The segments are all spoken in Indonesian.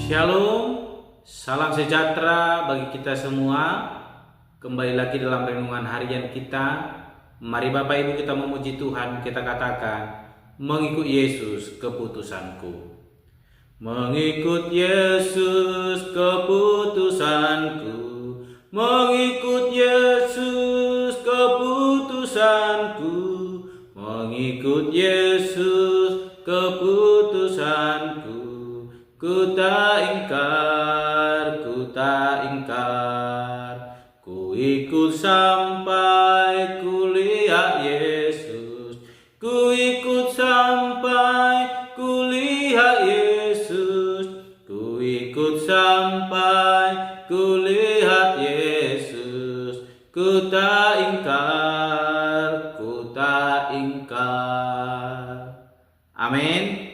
Shalom, salam sejahtera bagi kita semua. Kembali lagi dalam renungan harian kita. Mari Bapak Ibu kita memuji Tuhan, kita katakan, mengikut Yesus keputusanku. Mengikut Yesus keputusanku. Mengikut Yesus keputusanku. Mengikut Yesus keputusanku. Ku tak ingkar, ku ikut sampai ku lihat Yesus. Ku ikut sampai ku lihat Yesus. Ku ikut sampai ku lihat Yesus. Ku tak ingkar, Amin.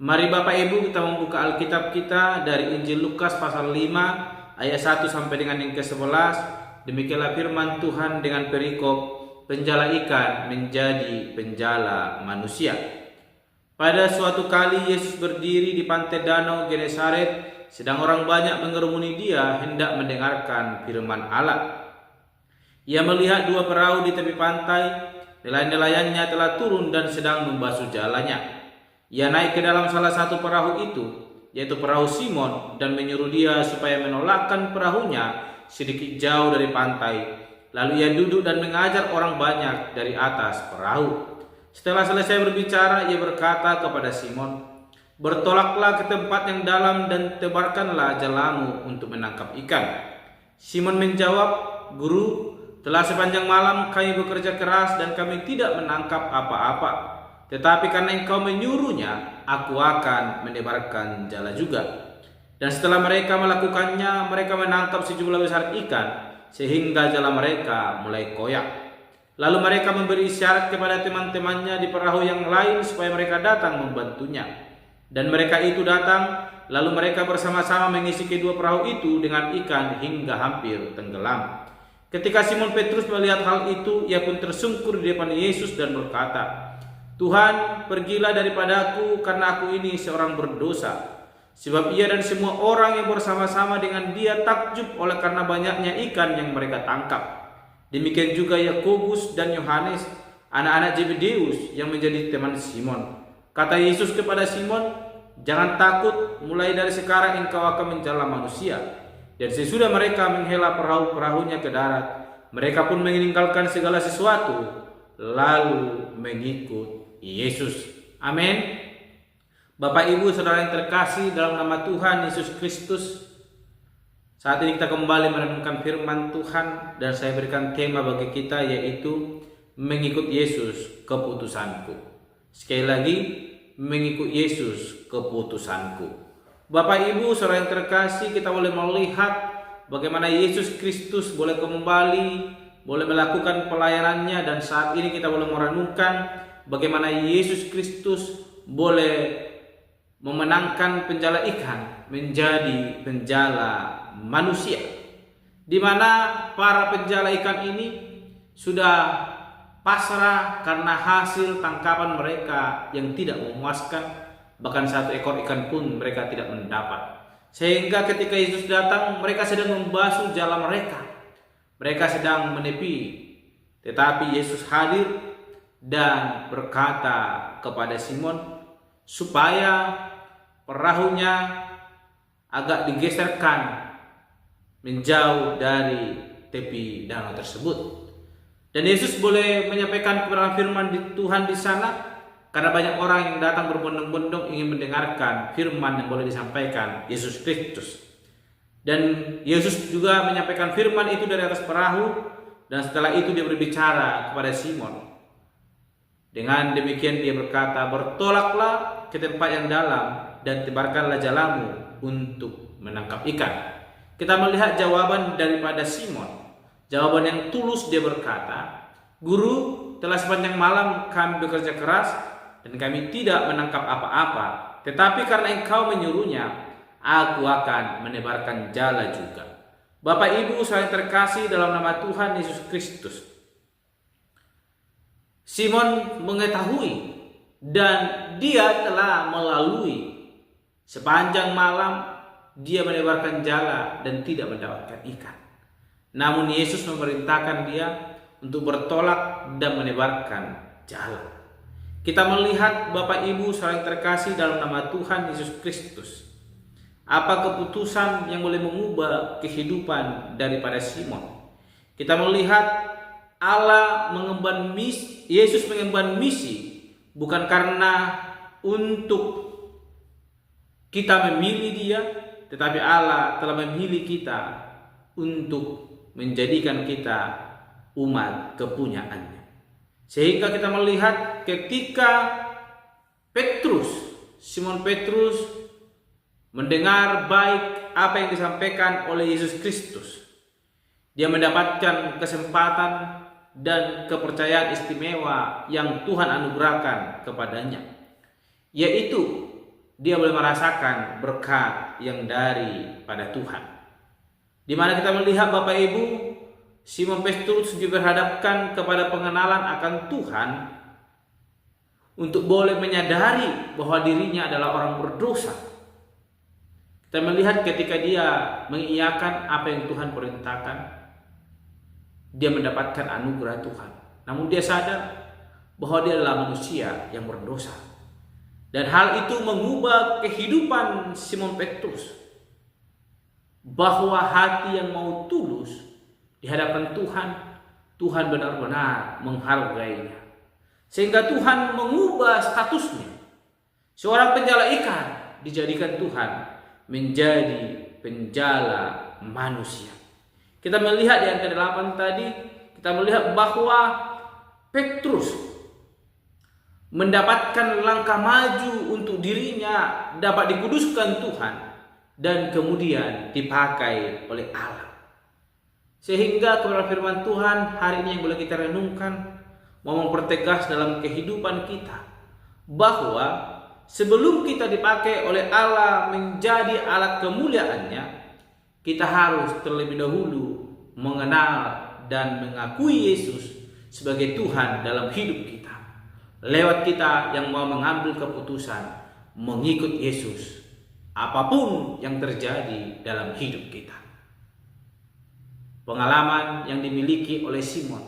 Mari Bapak Ibu kita membuka Alkitab kita dari Injil Lukas pasal 5 ayat 1 sampai dengan yang ke-11. Demikianlah firman Tuhan dengan perikop penjala ikan menjadi penjala manusia. Pada suatu kali Yesus berdiri di pantai danau Genesaret, sedang orang banyak mengerumuni dia hendak mendengarkan firman Allah. Ia melihat dua perahu di tepi pantai, nelayan-nelayannya telah turun dan sedang membasuh jalannya. Ia naik ke dalam salah satu perahu itu, yaitu perahu Simon, dan menyuruh dia supaya menolakkan perahunya sedikit jauh dari pantai. Lalu ia duduk dan mengajar orang banyak dari atas perahu. Setelah selesai berbicara, ia berkata kepada Simon, "Bertolaklah ke tempat yang dalam dan tebarkanlah jalamu untuk menangkap ikan." Simon menjawab, "Guru, telah sepanjang malam kami bekerja keras dan kami tidak menangkap apa-apa. Tetapi karena Engkau menyuruhnya, aku akan menebarkan jala juga." Dan setelah mereka melakukannya, mereka menangkap sejumlah besar ikan, sehingga jala mereka mulai koyak. Lalu mereka memberi isyarat kepada teman-temannya di perahu yang lain supaya mereka datang membantunya. Dan mereka itu datang, lalu mereka bersama-sama mengisi kedua perahu itu dengan ikan hingga hampir tenggelam. Ketika Simon Petrus melihat hal itu, ia pun tersungkur di depan Yesus dan berkata, "Tuhan, pergilah daripadaku karena aku ini seorang berdosa." Sebab ia dan semua orang yang bersama-sama dengan dia takjub oleh karena banyaknya ikan yang mereka tangkap. Demikian juga Yakobus dan Yohanes, anak-anak Zebedeus yang menjadi teman Simon. Kata Yesus kepada Simon, "Jangan takut, mulai dari sekarang engkau akan menjala manusia." Dan sesudah mereka menghela perahu-perahunya ke darat, mereka pun meninggalkan segala sesuatu, lalu mengikut Yesus. Amin. Bapak Ibu Saudara yang terkasih dalam nama Tuhan Yesus Kristus, saat ini kita kembali merenungkan firman Tuhan dan saya berikan tema bagi kita yaitu mengikut Yesus keputusanku. Sekali lagi, mengikut Yesus keputusanku. Bapak Ibu Saudara yang terkasih, kita boleh melihat bagaimana Yesus Kristus boleh kembali, boleh melakukan pelayanannya, dan saat ini kita boleh merenungkan bagaimana Yesus Kristus boleh memenangkan penjala ikan menjadi penjala manusia, di mana para penjala ikan ini sudah pasrah karena hasil tangkapan mereka yang tidak memuaskan, bahkan satu ekor ikan pun mereka tidak mendapat. Sehingga ketika Yesus datang, mereka sedang membasuh jala mereka, mereka sedang menepi. Tetapi Yesus hadir dan berkata kepada Simon supaya perahunya agak digeserkan menjauh dari tepi danau tersebut. Dan Yesus boleh menyampaikan kebenaran firman di Tuhan di sana karena banyak orang yang datang berbondong-bondong ingin mendengarkan firman yang boleh disampaikan Yesus Kristus. Dan Yesus juga menyampaikan firman itu dari atas perahu, dan setelah itu dia berbicara kepada Simon. Dengan demikian dia berkata, "Bertolaklah ke tempat yang dalam dan tebarkanlah jalamu untuk menangkap ikan." Kita melihat jawaban daripada Simon. Jawaban yang tulus, dia berkata, "Guru, telah sepanjang malam kami bekerja keras dan kami tidak menangkap apa-apa. Tetapi karena Engkau menyuruhnya, aku akan menebarkan jala juga." Bapak Ibu saya terkasih dalam nama Tuhan Yesus Kristus, Simon mengetahui dan dia telah melalui sepanjang malam dia menebarkan jala dan tidak mendapatkan ikan. Namun Yesus memerintahkan dia untuk bertolak dan menebarkan jala. Kita melihat Bapak Ibu saling terkasih dalam nama Tuhan Yesus Kristus. Apa keputusan yang boleh mengubah kehidupan daripada Simon? Kita melihat Allah mengemban misi, Yesus mengemban misi bukan karena untuk kita memilih dia, tetapi Allah telah memilih kita untuk menjadikan kita umat kepunyaannya. Sehingga kita melihat ketika Simon Petrus mendengar baik apa yang disampaikan oleh Yesus Kristus, dia mendapatkan kesempatan dan kepercayaan istimewa yang Tuhan anugerahkan kepadanya, yaitu dia boleh merasakan berkat yang daripada Tuhan. Di mana kita melihat Bapak Ibu, Simon Petrus diperhadapkan kepada pengenalan akan Tuhan untuk boleh menyadari bahwa dirinya adalah orang berdosa. Kita melihat ketika dia mengiyakan apa yang Tuhan perintahkan, dia mendapatkan anugerah Tuhan. Namun dia sadar bahwa dia adalah manusia yang berdosa. Dan hal itu mengubah kehidupan Simon Petrus, bahwa hati yang mau tulus di hadapan Tuhan, Tuhan benar-benar menghargainya. Sehingga Tuhan mengubah statusnya. Seorang penjala ikan dijadikan Tuhan menjadi penjala manusia. Kita melihat di angka 8 tadi, kita melihat bahwa Petrus mendapatkan langkah maju untuk dirinya dapat dikuduskan Tuhan dan kemudian dipakai oleh Allah. Sehingga kebenaran firman Tuhan hari ini yang boleh kita renungkan mau mempertegas dalam kehidupan kita bahwa sebelum kita dipakai oleh Allah menjadi alat kemuliaannya, kita harus terlebih dahulu mengenal dan mengakui Yesus sebagai Tuhan dalam hidup kita. Lewat kita yang mau mengambil keputusan mengikut Yesus apapun yang terjadi dalam hidup kita. Pengalaman yang dimiliki oleh Simon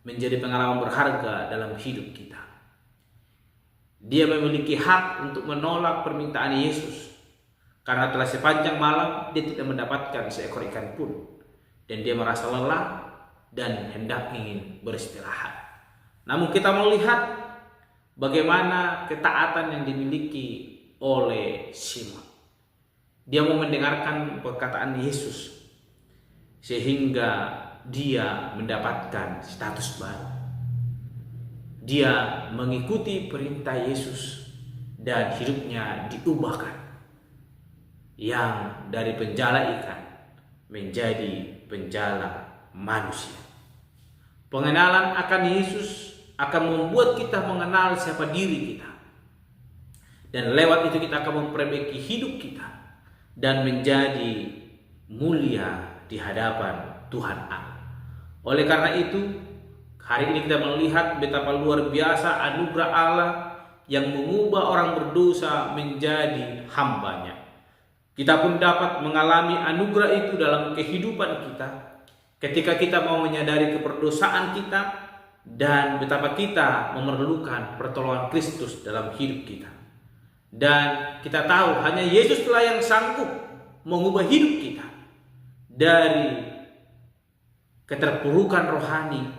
menjadi pengalaman berharga dalam hidup kita. Dia memiliki hak untuk menolak permintaan Yesus karena telah sepanjang malam dia tidak mendapatkan seekor ikan pun, dan dia merasa lelah dan hendak ingin beristirahat. Namun kita melihat bagaimana ketaatan yang dimiliki oleh Simon. Dia mau mendengarkan perkataan Yesus sehingga dia mendapatkan status baru. Dia mengikuti perintah Yesus dan hidupnya diubahkan, yang dari penjala ikan menjadi penjala manusia. Pengenalan akan Yesus akan membuat kita mengenal siapa diri kita, dan lewat itu kita akan memperbaiki hidup kita dan menjadi mulia di hadapan Tuhan Allah. Oleh karena itu, hari ini kita melihat betapa luar biasa anugerah Allah yang mengubah orang berdosa menjadi hambanya. Kita pun dapat mengalami anugerah itu dalam kehidupan kita ketika kita mau menyadari keberdosaan kita dan betapa kita memerlukan pertolongan Kristus dalam hidup kita. Dan kita tahu hanya Yesuslah yang sanggup mengubah hidup kita dari keterpurukan rohani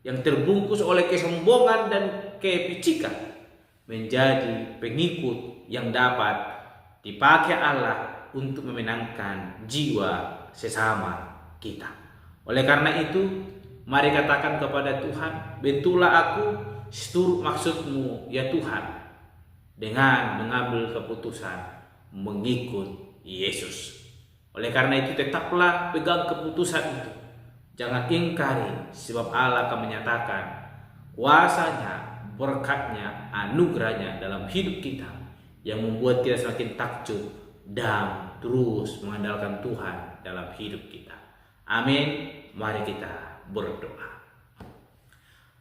yang terbungkus oleh kesombongan dan kepicikan menjadi pengikut yang dapat dipakai Allah untuk memenangkan jiwa sesama kita. Oleh karena itu, mari katakan kepada Tuhan, "Bantulah aku seturut maksud-Mu ya Tuhan," dengan mengambil keputusan mengikut Yesus. Oleh karena itu, tetaplah pegang keputusan itu. Jangan ingkari, sebab Allah akan menyatakan kuasanya, berkatnya, anugerahnya dalam hidup kita yang membuat kita semakin takjub dan terus mengandalkan Tuhan dalam hidup kita. Amin. Mari kita berdoa.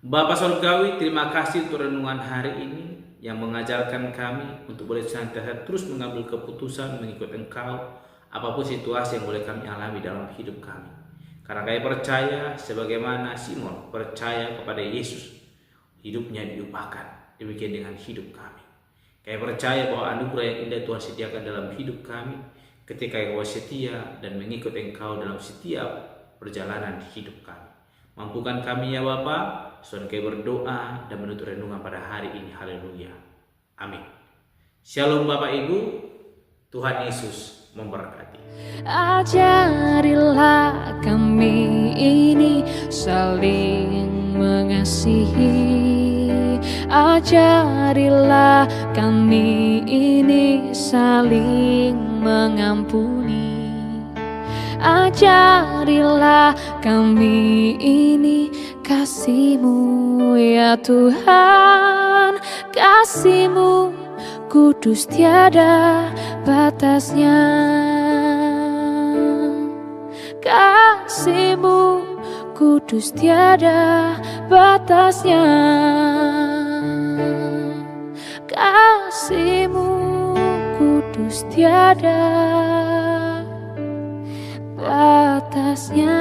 Bapa Surgawi, terima kasih untuk renungan hari ini yang mengajarkan kami untuk boleh senantiasa terus mengambil keputusan mengikut Engkau apapun situasi yang boleh kami alami dalam hidup kami. Karena kami percaya sebagaimana Simon percaya kepada Yesus, hidupnya diubahkan. Demikian dengan hidup kami. Kami percaya bahwa anugerah yang indah Tuhan sediakan dalam hidup kami ketika Engkau setia dan mengikut Engkau dalam setiap perjalanan hidup kami. Mampukan kami ya Bapa, soalnya kami berdoa dan menutup renungan pada hari ini. Haleluya. Amin. Shalom Bapak Ibu, Tuhan Yesus memberkati. Ajarilah kami ini saling mengasihi. Ajarilah kami ini saling mengampuni. Ajarilah kami ini kasih-Mu ya Tuhan, kasih-Mu kudus tiada batasnya. Kasih-Mu kudus tiada batasnya. Kasih-Mu kudus tiada batasnya.